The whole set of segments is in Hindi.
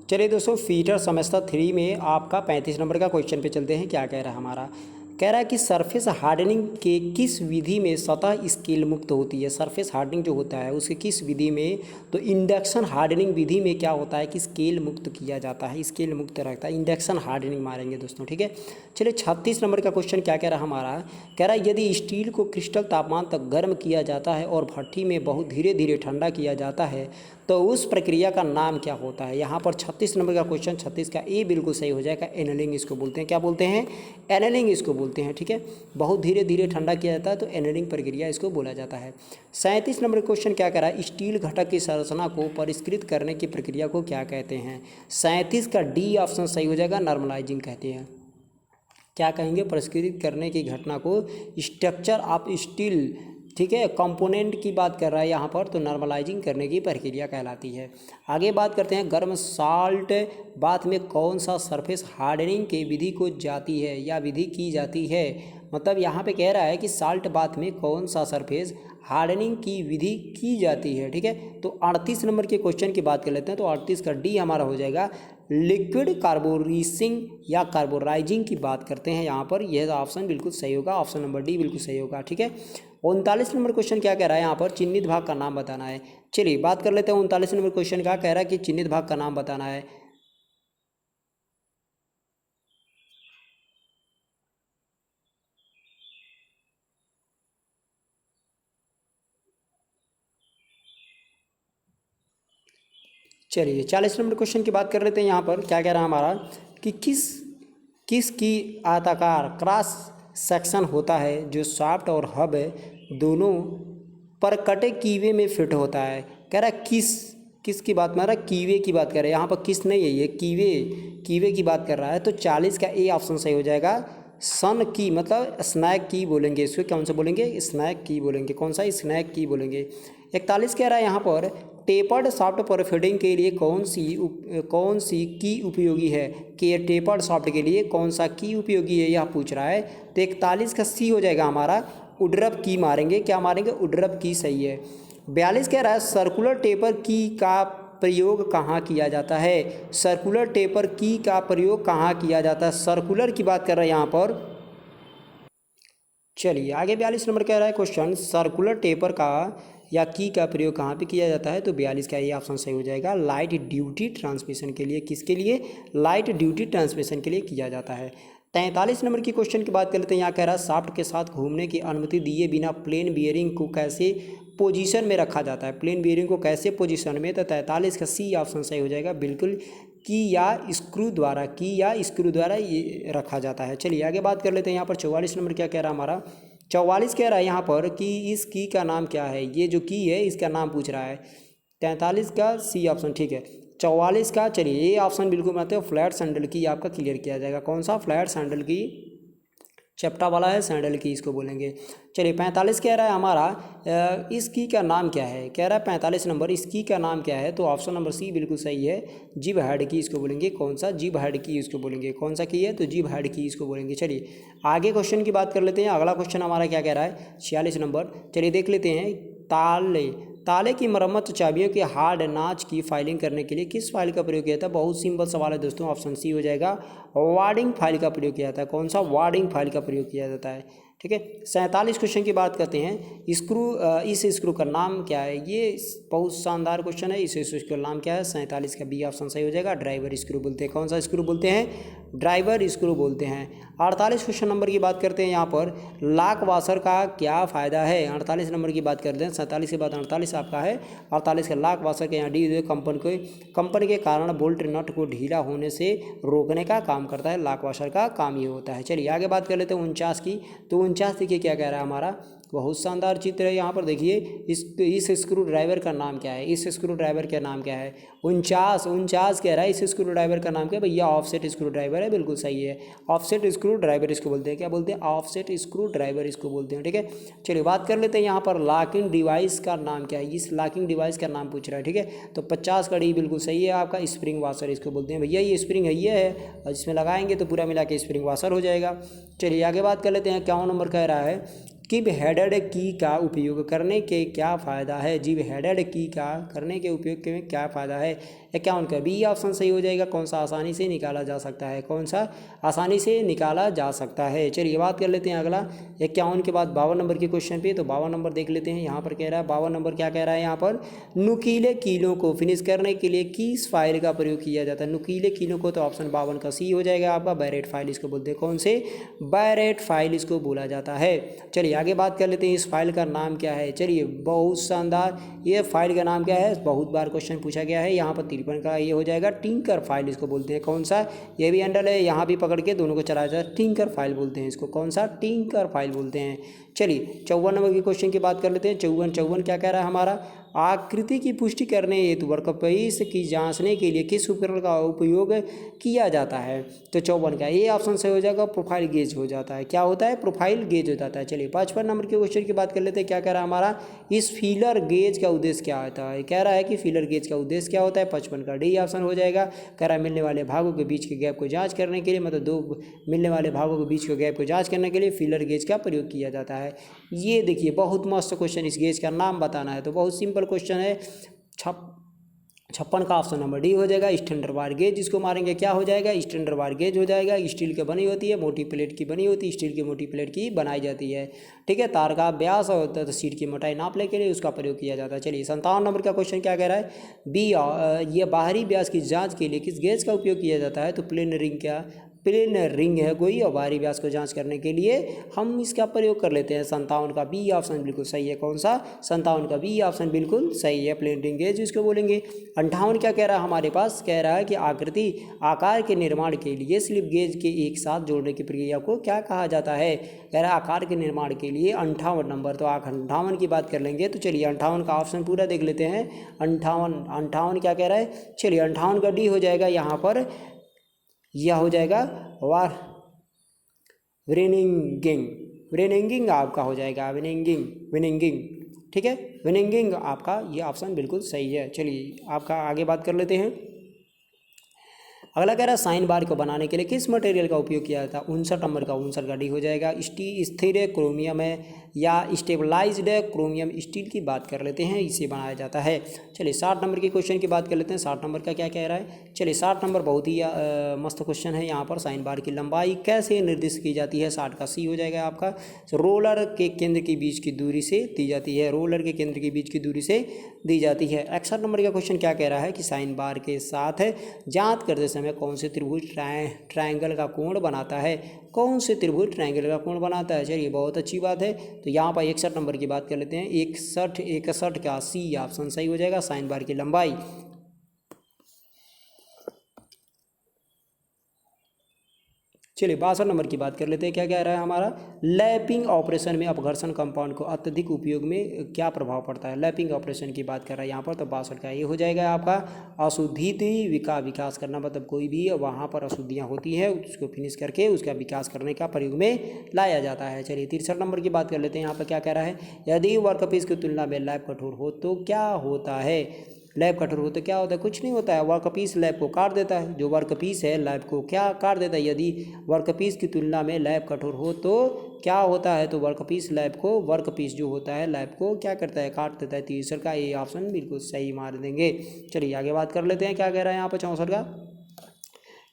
चलिए दोस्तों, फीचर सेमेस्टर 3 में आपका 35 नंबर का क्वेश्चन पे चलते हैं। क्या कह रहा है हमारा, कह रहा है कि सरफेस हार्डनिंग के किस विधि में सतह स्केल मुक्त होती है। सरफेस हार्डनिंग जो होता है उसके किस विधि में, तो इंडक्शन हार्डनिंग विधि में क्या होता है कि स्केल मुक्त किया जाता है, स्केल मुक्त रहता है। इंडक्शन हार्डनिंग मारेंगे दोस्तों, ठीक है। चलिए 36 नंबर का क्वेश्चन क्या कह रहा है हमारा, कह रहा है यदि स्टील को क्रिस्टल तापमान तक गर्म किया जाता है और भट्ठी में बहुत धीरे धीरे ठंडा किया जाता है तो उस प्रक्रिया का नाम क्या होता है। यहाँ पर 36 नंबर का क्वेश्चन, 36 का ए बिल्कुल सही हो जाएगा। एनलिंग इसको बोलते हैं। क्या बोलते हैं? एनलिंग इसको बोलते हैं, ठीक है। बहुत धीरे धीरे ठंडा किया जाता है तो एनलिंग प्रक्रिया इसको बोला जाता है। 37 नंबर क्वेश्चन क्या कह रहा है, स्टील घटक की संरचना को परिष्कृत करने की प्रक्रिया को क्या कहते हैं। 37 का डी ऑप्शन सही हो जाएगा, नॉर्मलाइजिंग कहते हैं। क्या कहेंगे? परिष्कृत करने की घटना को स्ट्रक्चर ऑफ स्टील, ठीक है, कंपोनेंट की बात कर रहा है यहाँ पर, तो नॉर्मलाइजिंग करने की प्रक्रिया कहलाती है। आगे बात करते हैं, गर्म साल्ट बाथ में कौन सा सरफेस हार्डनिंग की विधि को जाती है या विधि की जाती है। मतलब यहाँ पे कह रहा है कि साल्ट बाथ में कौन सा सरफेस हार्डनिंग की विधि की जाती है, ठीक है। तो 38 नंबर के क्वेश्चन की बात कर लेते हैं, तो 38 का डी हमारा हो जाएगा लिक्विड कार्बोरेसिंग या कार्बोराइजिंग की बात करते हैं यहाँ पर। यह ऑप्शन बिल्कुल सही होगा, ऑप्शन नंबर डी बिल्कुल सही होगा, ठीक है। 39 नंबर क्वेश्चन क्या कह रहा है यहाँ पर, चिन्हित भाग का नाम बताना है। चलिए बात कर लेते हैं 39 नंबर क्वेश्चन का, कह रहा है कि चिन्हित भाग का नाम बताना है। चलिए 40 नंबर क्वेश्चन की बात कर लेते हैं। यहाँ पर क्या कह रहा है हमारा कि किस की आयताकार क्रॉस सेक्शन होता है जो शाफ्ट और हब दोनों पर कटे कीवे में फिट होता है। कह रहा है किस की बात कर रहा है, कीवे की बात कर रहा है। यहाँ पर किस नहीं है, ये कीवे की बात कर रहा है। तो 40 का ए ऑप्शन सही हो जाएगा। सन की मतलब स्नैक की बोलेंगे इसको, कौन सा बोलेंगे? स्नैक की बोलेंगे। कौन सा? स्नैक की बोलेंगे। 41 कह रहा है यहाँ पर टेपर्ड शाफ्ट पर फिटिंग के लिए कौन सी की उपयोगी है। कि टेपर्ड शाफ्ट के लिए कौन सा की उपयोगी है, यह पूछ रहा है। तो 41 का सी हो जाएगा हमारा, उड्रप की मारेंगे। क्या मारेंगे? उड्रप की सही है। 42 कह रहा है सर्कुलर टेपर की का प्रयोग कहाँ किया जाता है। सर्कुलर टेपर की का प्रयोग कहाँ किया जाता है, सर्कुलर की बात कर रहा है यहाँ पर। चलिए आगे 42 नंबर कह रहा है क्वेश्चन, सर्कुलर टेपर का या की का प्रयोग कहाँ पे किया जाता है। तो 42 का ये ऑप्शन सही हो जाएगा, लाइट ड्यूटी ट्रांसमिशन के लिए। किसके लिए? लाइट ड्यूटी ट्रांसमिशन के लिए किया जाता है। 43 नंबर की क्वेश्चन की बात कर लेते हैं। यहाँ कह रहा है शाफ्ट के साथ घूमने की अनुमति दिए बिना प्लेन बियरिंग को कैसे पोजीशन में रखा जाता है। प्लेन बियरिंग को कैसे पोजीशन में, तो 43 का सी ऑप्शन सही हो जाएगा, बिल्कुल की या स्क्रू द्वारा ये रखा जाता है। चलिए आगे बात कर लेते हैं। यहाँ पर 44 नंबर क्या कह रहा है हमारा, 44 कह रहा है यहाँ पर कि इस की का नाम क्या है। ये जो की है इसका नाम पूछ रहा है। 43 का सी ऑप्शन ठीक है। 44 का चलिए ये ऑप्शन बिल्कुल मतलब फ्लैट सैंडल की आपका क्लियर किया जाएगा। कौन सा? फ्लैट सैंडल की, चपटा वाला है सैंडल की, इसको बोलेंगे। चलिए 45 कह रहा है हमारा इस की का नाम क्या है। कह रहा है 45 नंबर इस की का नाम क्या है। तो ऑप्शन नंबर सी बिल्कुल सही है, जिब हेड की इसको बोलेंगे। कौन सा? जिब हेड की इसको बोलेंगे। कौन सा की है? तो जिब हेड की इसको बोलेंगे। चलिए आगे क्वेश्चन की बात कर लेते हैं। अगला क्वेश्चन हमारा क्या कह रहा है, 46 नंबर। चलिए देख लेते हैं। ताले की मरम्मत चाबियों के हार्ड नाच की फाइलिंग करने के लिए किस फाइल का प्रयोग किया था। बहुत सिंपल सवाल है दोस्तों, ऑप्शन सी हो जाएगा, वार्डिंग फाइल का प्रयोग किया जाता है। कौन सा? वार्डिंग फाइल का प्रयोग किया जाता है, ठीक है। 47 क्वेश्चन की बात करते हैं। इस स्क्रू का नाम क्या है। ये बहुत शानदार क्वेश्चन है। इस स्क्रू का नाम क्या है। 47 का बी ऑप्शन सही हो जाएगा, ड्राइवर स्क्रू बोलते हैं। कौन सा स्क्रू बोलते हैं? ड्राइवर स्क्रू बोलते हैं। 48 क्वेश्चन नंबर की बात करते हैं। यहाँ पर लॉक वाशर का क्या फ़ायदा है। 48 नंबर की बात करते हैं। 47 के बाद 48 आपका है। 48 का लॉक वाशर के यहाँ डी कंपनी के कारण बोल्ट नट को ढीला होने से रोकने का काम करता है। लॉक वाशर का काम ये होता है। चलिए आगे बात कर लेते हैं 49 की। तो 49 देखिए क्या कह रहा है हमारा, बहुत शानदार चित्र है। यहाँ पर देखिए इस स्क्रू ड्राइवर का नाम क्या है। इस स्क्रू ड्राइवर का नाम क्या है। 49 कह रहा है इस स्क्रू ड्राइवर का नाम क्या है भैया। ऑफसेट स्क्रू ड्राइवर है, बिल्कुल सही है। ऑफसेट स्क्रू ड्राइवर इसको बोलते हैं। क्या बोलते हैं? ऑफसेट स्क्रू ड्राइवर इसको बोलते हैं, ठीक है। चलिए बात कर लेते हैं यहाँ पर लॉकिंग डिवाइस का नाम क्या है। इस लॉकिंग डिवाइस का नाम पूछ रहा है, ठीक है। तो 50 का डी बिल्कुल सही है आपका, स्प्रिंग वाशर इसको बोलते हैं भैया। ये स्प्रिंग है, ये है, और इसमें लगाएंगे तो पूरा मिला के स्प्रिंग वाशर हो जाएगा। चलिए आगे बात कर लेते हैं। क्या नंबर कह रहा है, किब हेडेड की का उपयोग करने के क्या फ़ायदा है। जिब हेडेड की का करने के उपयोग के क्या फ़ायदा है। 51 का बी ऑप्शन सही हो जाएगा। कौन सा आसानी से निकाला जा सकता है, कौन सा आसानी से निकाला जा सकता है। चलिए बात कर लेते हैं अगला 51 के बाद 52 नंबर के क्वेश्चन पे। तो 52 नंबर देख लेते हैं। यहाँ पर कह रहा है 52 नंबर क्या कह रहा है यहाँ पर, नुकीले कीलों को फिनिश करने के लिए किस फाइल का प्रयोग किया जाता है। नुकीले कीलों को तो ऑप्शन 52 का सी हो जाएगा आपका, बैरेट फाइल इसको बोलते हैं। कौन से, बैरेट फाइल इसको बोला जाता है। चलिए आगे बात कर लेते हैं, इस फाइल का नाम क्या है। चलिए बहुत शानदार, ये फाइल का नाम क्या है, बहुत बार क्वेश्चन पूछा गया है। यहाँ पर 53 का ये हो जाएगा, टिंकर फाइल इसको बोलते हैं। कौन सा, ये भी अंडर है, यहाँ भी पकड़ के दोनों को चलाया जाता है, टिंकर फाइल बोलते हैं इसको। कौन सा, टिंकर फाइल बोलते हैं। चलिए 54 नंबर के क्वेश्चन की बात कर लेते हैं। 54 क्या कह रहा है हमारा, आकृति की पुष्टि करने हेतु वर्कपीस की जांचने के लिए किस उपकरण का उपयोग किया जाता है। तो 54 का ये ऑप्शन से हो जाएगा, प्रोफाइल गेज हो जाता है। क्या होता है, प्रोफाइल गेज हो जाता है। चलिए 55 नंबर के क्वेश्चन की बात कर लेते हैं। क्या कह रहा है हमारा, इस फीलर गेज का उद्देश्य क्या होता है। कह रहा है कि फीलर गेज का उद्देश्य क्या होता है। 55 का डी ऑप्शन हो जाएगा। कह रहा है मिलने वाले भागों के बीच के गैप को जाँच करने के लिए, मतलब दो मिलने वाले भागों के बीच के गैप को जाँच करने के लिए फीलर गेज का प्रयोग किया जाता है। ये देखिए बहुत मस्त क्वेश्चन, इस गेज का नाम बताना है तो बहुत सिंपल क्वेश्चन है। 56 का ऑप्शन नंबर डी हो जाएगा। स्टैंडर्ड वायर गेज जिसको मारेंगे क्या हो जाएगा, स्टैंडर्ड वायर गेज हो जाएगा। स्टील की बनी होती है, मोटी प्लेट की बनी होती है, स्टील की मोटी प्लेट की बनाई जाती है। ठीक है, तार का व्यास होता है तो शीट की मोटाई नापने के लिए उसका प्रयोग किया जाता है। चलिए 57 नंबर का क्वेश्चन क्या कह रहा है, बी ये बाहरी व्यास की जाँच के लिए किस गेज का उपयोग किया जाता है। तो प्लेन रिंग, क्या प्लेन रिंग है कोई, और बाहरी व्यास को जांच करने के लिए हम इसका प्रयोग कर लेते हैं। 57 का बी ऑप्शन बिल्कुल सही है। कौन सा, 57 का बी ऑप्शन बिल्कुल सही है, प्लेन रिंग गेज जिसको बोलेंगे। 58 क्या कह रहा है हमारे पास, कह रहा है कि आकृति आकार के निर्माण के लिए स्लिप गेज के एक साथ जोड़ने की प्रक्रिया को क्या कहा जाता है। कह रहा है आकार के निर्माण के लिए 58 नंबर, तो 58 की बात कर लेंगे। तो चलिए 58 का ऑप्शन पूरा देख लेते हैं। 58 क्या कह रहा है, चलिए 58 का डी हो जाएगा। यहाँ पर यह हो जाएगा वार विनिंगिंग आपका हो जाएगा, विनिंगिंग। ठीक है, विनिंगिंग आपका ये ऑप्शन बिल्कुल सही है। चलिए आपका आगे बात कर लेते हैं। अगला कह रहा है साइन बार को बनाने के लिए किस मटेरियल का उपयोग किया जाता है। 59 नंबर का 59 का डी हो जाएगा। स्थिर क्रोमियम है या स्टेबलाइज्ड क्रोमियम स्टील की बात कर लेते हैं, इसे बनाया जाता है। चलिए 60 नंबर के क्वेश्चन की बात कर लेते हैं। 60 नंबर का क्या कह रहा है, चलिए 60 नंबर बहुत ही मस्त क्वेश्चन है। यहाँ पर साइन बार की लंबाई कैसे निर्दिष्ट की जाती है। 60 का सी हो जाएगा आपका। रोलर के केंद्र के बीच की दूरी से दी जाती है, रोलर के केंद्र के बीच की दूरी से दी जाती है। 61 नंबर का क्वेश्चन क्या कह रहा है कि साइन बार के साथ जांच करते समय कौन से त्रिभुज ट्रायंगल का कोण बनाता है। कौन से त्रिभुज ट्रायंगल का कोण बनाता है। चलिए बहुत अच्छी बात है। तो यहाँ पर 61 नंबर की बात कर लेते हैं। 61 का सी ऑप्शन सही हो जाएगा, साइन बार की लंबाई। चलिए 62 नंबर की बात कर लेते हैं। क्या कह रहा है हमारा, लैपिंग ऑपरेशन में अपघर्षण कंपाउंड को अत्यधिक उपयोग में क्या प्रभाव पड़ता है। लैपिंग ऑपरेशन की बात कर रहा है यहाँ पर। तो 62 का ये हो जाएगा आपका, अशुद्धि का विकास करना, मतलब कोई भी वहाँ पर अशुद्धियाँ होती है उसको फिनिश करके उसका विकास करने का प्रयोग में लाया जाता है। चलिए 63 नंबर की बात कर लेते हैं। यहाँ पर क्या कह रहा है, यदि वर्कपीस की तुलना में लैप कठोर हो तो क्या होता है। लैब कठोर हो तो क्या होता है, कुछ नहीं होता है, वर्कपीस लैब को काट देता है। जो वर्कपीस है लैब को क्या काट देता है। यदि वर्कपीस की तुलना में लैब कठोर हो तो क्या होता है, तो वर्कपीस लैब को, वर्कपीस जो होता है लैब को क्या करता है, काट देता है। 63 का ये ऑप्शन बिल्कुल सही मार देंगे। चलिए आगे बात कर लेते हैं। क्या कह रहा है यहाँ पर 64 का,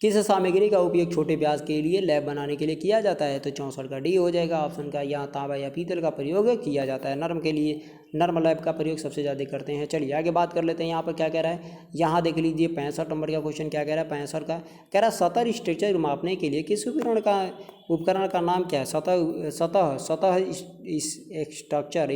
किस सामग्री का उपयोग छोटे व्यास के लिए लैब बनाने के लिए किया जाता है। तो 64 का डी हो जाएगा ऑप्शन का। यहाँ तांबा या पीतल का प्रयोग किया जाता है नर्म के लिए, नर्म लैब का प्रयोग सबसे ज़्यादा करते हैं। चलिए आगे बात कर लेते हैं। यहाँ पर क्या कह रहा है, यहाँ देख लीजिए 65 नंबर का क्वेश्चन क्या कह रहा है। 65 का कह रहा है सतह स्ट्रक्चर मापने के लिए किस उपकरण का नाम क्या है। सतह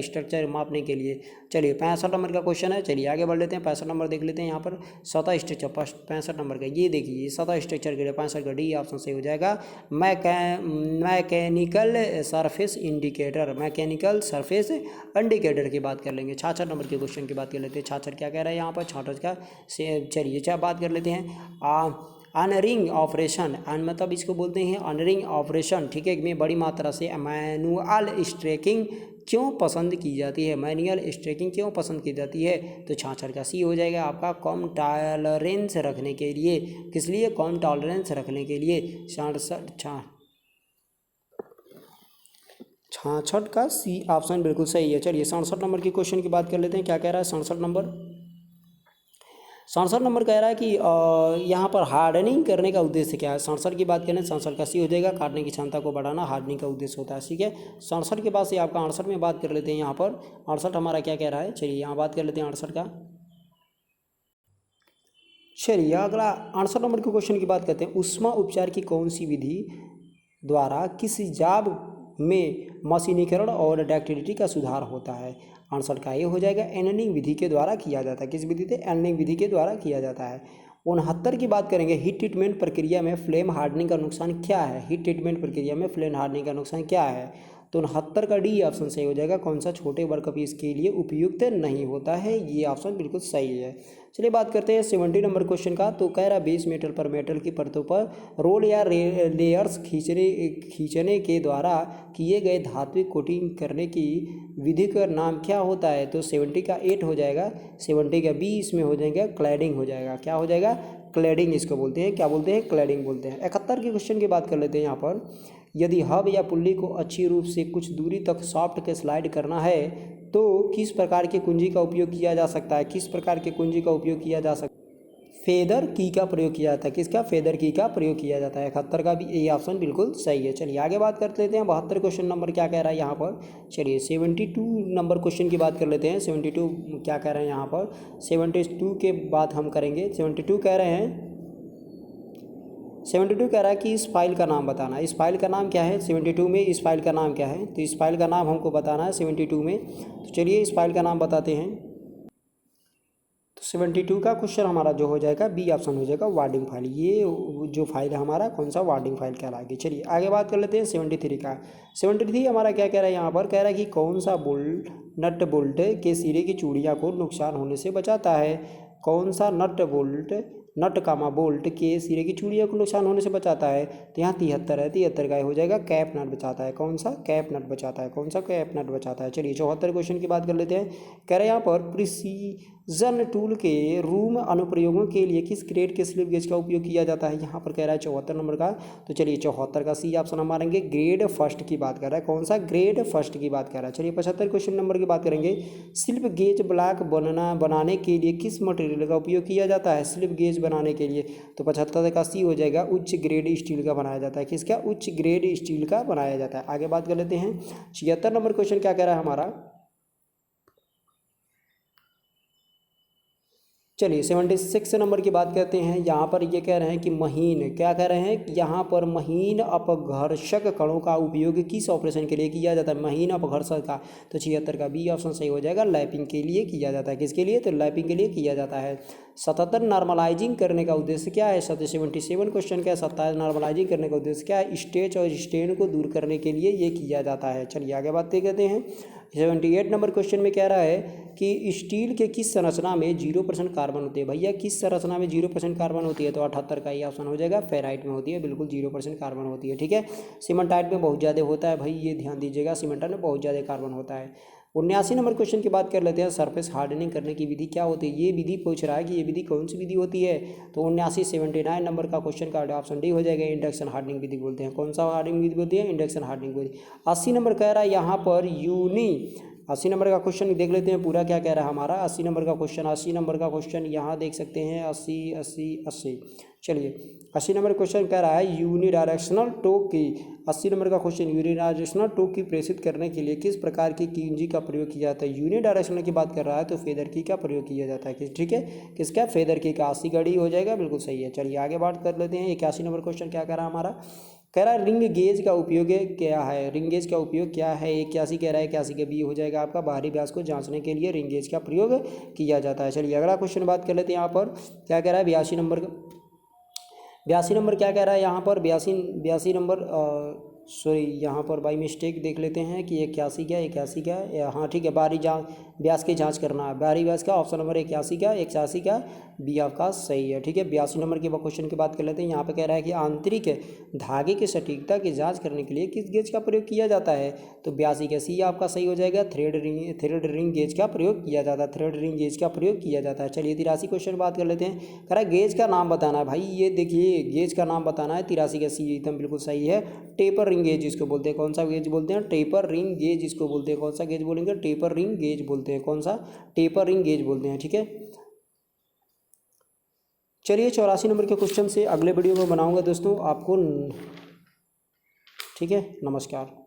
स्ट्रक्चर मापने के लिए। चलिए 65 नंबर का क्वेश्चन है। चलिए आगे बढ़ लेते हैं। 65 नंबर देख लेते हैं। यहाँ पर सतह स्ट्रक्चर 65 नंबर का ये देखिए, सतह स्ट्रक्चर के लिए 65 का डी ऑप्शन सही हो जाएगा। मैकेनिकल सरफेस इंडिकेटर की बात कर लेंगे। 66 नंबर के क्वेश्चन की बात कर लेते हैं। 66 क्या कह रहा है यहाँ पर, 66 का चलिए बात कर लेते हैं। अनरिंग ऑपरेशन, मतलब इसको बोलते हैं अनरिंग ऑपरेशन। ठीक है, में बड़ी मात्रा से मैनुअल स्ट्रेकिंग क्यों पसंद की जाती है। मैनुअल स्ट्रेकिंग क्यों पसंद की जाती है। तो 66 का सी हो जाएगा आपका, कम टॉलरेंस रखने के लिए। किस लिए, कम टॉलरेंस रखने के लिए। 66 का सी ऑप्शन बिल्कुल सही है। चलिए 67 नंबर की क्वेश्चन की बात कर लेते हैं। क्या कह रहा है 67 नंबर, 67 नंबर कह रहा है कि यहाँ पर हार्डनिंग करने का उद्देश्य क्या है। 67 की बात करें 67 का सी हो जाएगा, काटने की क्षमता को बढ़ाना हार्डनिंग का उद्देश्य होता है। ठीक है, 67 के बाद से आपका 68 में बात कर लेते हैं। यहाँ पर 68 हमारा क्या कह रहा है, चलिए यहाँ बात कर लेते हैं 68 का। चलिए अगला 68 नंबर के क्वेश्चन की बात करते हैं। ऊष्मा उपचार की कौन सी विधि द्वारा किस जाब में मशीनीकरण और डक्टिलिटी का सुधार होता है। 68 का ये हो जाएगा एननिंग विधि के द्वारा किया जाता है। किस विधि से, एननिंग विधि के द्वारा किया जाता है। 69 की बात करेंगे, हीट ट्रीटमेंट प्रक्रिया में फ्लेम हार्डनिंग का नुकसान क्या है। हीट ट्रीटमेंट प्रक्रिया में फ्लेम हार्डनिंग का नुकसान क्या है, तो 69 का डी ऑप्शन सही हो जाएगा। कौन सा, छोटे वर्कपीस के लिए उपयुक्त नहीं होता है, ये ऑप्शन बिल्कुल सही है। चलिए बात करते हैं 70 नंबर क्वेश्चन का। तो कह रहा बेस मेटल पर मेटल की परतों पर रोल या लेयर्स खींचने के द्वारा किए गए धात्विक कोटिंग करने की विधि का नाम क्या होता है। तो 70 का 8 हो जाएगा, 70 का बी इसमें हो जाएगा क्लैडिंग हो जाएगा। क्या हो जाएगा, क्लैडिंग इसको बोलते हैं। क्या बोलते हैं, क्लैडिंग बोलते हैं। 71 के क्वेश्चन की बात कर लेते हैं। यहाँ पर यदि हब या पुल्ली को अच्छी रूप से कुछ दूरी तक सॉफ्ट के स्लाइड करना है तो किस प्रकार की कुंजी का उपयोग किया जा सकता है। किस प्रकार की कुंजी का उपयोग किया जा सकता है, फेदर की का प्रयोग किया जाता है। किसका, फेदर की का प्रयोग किया जाता है। 71 का भी ये ऑप्शन बिल्कुल सही है। चलिए आगे बात कर लेते हैं। 72 क्वेश्चन नंबर क्या कह रहा है यहाँ पर। चलिए 72 नंबर क्वेश्चन की बात कर लेते हैं। 72 क्या कह रहे हैं यहाँ पर, 72 के बाद हम करेंगे। 72 कह रहे हैं, 72 कह रहा है कि इस फाइल का नाम बताना। इस फाइल का नाम क्या है, 72 में इस फाइल का नाम क्या है। तो इस फाइल का नाम हमको बताना है 72 में। तो चलिए इस फाइल का नाम बताते हैं। तो 72 का क्वेश्चन हमारा जो हो जाएगा बी ऑप्शन हो जाएगा, वार्डिंग फाइल। ये जो फाइल है हमारा कौन सा, वार्डिंग फाइल कहलाएगी। चलिए आगे बात कर लेते हैं 73 का। 73 हमारा क्या कह रहा है यहाँ पर, कह रहा है कि कौन सा बोल्ट नट बोल्ट के सिरे की चूड़ियाँ को नुकसान होने से बचाता है। कौन सा नट कामा बोल्ट के सिरे की चूड़ियों को नुकसान होने से बचाता है। तो यहाँ 73 है, 73 का हो जाएगा कैप नट बचाता है। कौन सा, कैप नट बचाता है। कौन सा, कैप नट बचाता है। चलिए 74 क्वेश्चन की बात कर लेते हैं। कह रहे हैं यहाँ पर प्रिसीजन टूल के रूम अनुप्रयोगों के लिए किस ग्रेड के स्लिप गेज का उपयोग किया जाता है। यहाँ पर कह रहा है 74 नंबर का। तो चलिए 74 का सी ऑप्शन हम मारेंगे, ग्रेड फर्स्ट की बात कर रहा है। कौन सा, ग्रेड फर्स्ट की बात कर रहा है। चलिए 75 क्वेश्चन नंबर की बात करेंगे। स्लिप गेज ब्लॉक बनाने के लिए किस मटेरियल का उपयोग किया जाता है। स्लिप गेज बनाने के लिए तो 75 का सी हो जाएगा, उच्च ग्रेड स्टील का बनाया जाता है। किसका, उच्च ग्रेड स्टील का बनाया जाता है। आगे बात कर लेते हैं। 76 नंबर क्वेश्चन क्या कह रहा है हमारा। चलिए 76 नंबर की बात करते हैं। यहाँ पर ये कह रहे हैं कि महीन, क्या कह रहे हैं, यहाँ पर महीन अपघर्षक कणों का उपयोग किस ऑपरेशन के लिए किया जाता है। महीन अपघर्षक का, तो 76 का बी ऑप्शन सही हो जाएगा, लैपिंग के लिए किया जाता है। किसके लिए, तो लैपिंग के लिए किया जाता है। 77 नॉर्मलाइजिंग करने का उद्देश्य क्या है। 77 क्वेश्चन क्या है, 77 नॉर्मलाइजिंग करने का उद्देश्य क्या है, स्ट्रेच और स्ट्रेन को दूर करने के लिए ये किया जाता है। चलिए आगे बात करते हैं। 78 नंबर क्वेश्चन में कह रहा है कि स्टील के किस संरचना में 0% कार्बन होती है। भैया किस संरचना में 0% कार्बन होती है, तो 78 का ये ऑप्शन हो जाएगा, फेराइट में होती है, बिल्कुल 0% कार्बन होती है। ठीक है, सीमेंटाइट में बहुत ज़्यादा होता है भाई, ये ध्यान दीजिएगा, सीमेंटाइट में बहुत ज़्यादा कार्बन होता है। 79 नंबर क्वेश्चन की बात कर लेते हैं। सरफेस हार्डनिंग करने की विधि क्या होती है। ये विधि पूछ रहा है कि ये विधि कौन सी विधि होती है। तो 79 नंबर का क्वेश्चन का ऑप्शन डी हो जाएगा, इंडक्शन हार्डनिंग विधि बोलते हैं। कौन सा हार्डनिंग विधि बोलती है, इंडक्शन हार्डनिंग विधि। 80 नंबर कह रहा है यहाँ पर 80 नंबर का क्वेश्चन देख लेते हैं पूरा क्या कह रहा है हमारा। 80 नंबर का क्वेश्चन यहाँ देख सकते हैं, 80। चलिए 80 नंबर क्वेश्चन कह रहा है यूनिडायरेक्शनल टोक की, 80 नंबर का क्वेश्चन यूनिडायरेक्शनल टोक की प्रेषित करने के लिए किस प्रकार की कुंजी का प्रयोग किया जाता है। यूनिडायरेक्शनल की बात कर रहा है तो फेदर की का प्रयोग किया जाता है। ठीक है, किसका, फेदर की का। 80 घड़ी हो जाएगा, बिल्कुल सही है। चलिए आगे बात कर लेते हैं। 81 नंबर क्वेश्चन क्या कह रहा है हमारा, कह रहा है रिंग गेज का उपयोग क्या है। रिंग गेज का उपयोग क्या है, 81 कह रहा है, 81 के बी हो जाएगा आपका, बाहरी व्यास को जांचने के लिए रिंग गेज का प्रयोग किया जाता है। चलिए अगला क्वेश्चन बात कर लेते हैं। यहाँ पर क्या कह रहा है, 82 नंबर क्या कह रहा है यहाँ पर, 82 नंबर सॉरी यहाँ पर बाई मिस्टेक देख लेते हैं कि 81 क्या, हाँ ठीक है, बाहरी व्यास की जांच करना है, बाहरी व्यास का ऑप्शन नंबर 81 का बी आपका सही है। ठीक है, 82 नंबर के क्वेश्चन की बात कर लेते हैं। यहाँ पे कह रहा है कि आंतरिक धागे की सटीकता की जांच करने के लिए किस गेज का प्रयोग किया जाता है। तो 82 का सी आपका सही हो जाएगा, थ्रेड रिंग गेज का प्रयोग किया जाता है। थ्रेड रिंग गेज का प्रयोग किया जाता है। चलिए 83 क्वेश्चन बात कर लेते हैं। कह रहा है गेज का नाम बताना है। भाई ये देखिए गेज का नाम बताना है, 83 का सी एकदम बिल्कुल सही है। टेपर रिंग गेज इसको बोलते हैं। कौन सा गेज बोलते हैं, टेपर रिंग गेज इसको बोलते हैं। कौन सा गेज बोलेंगे, टेपर रिंग गेज बोलते हैं। कौन सा, टेपर रिंग गेज बोलते हैं। ठीक है, चलिए 84 नंबर के क्वेश्चन से अगले वीडियो में बनाऊंगा दोस्तों आपको। ठीक है, नमस्कार।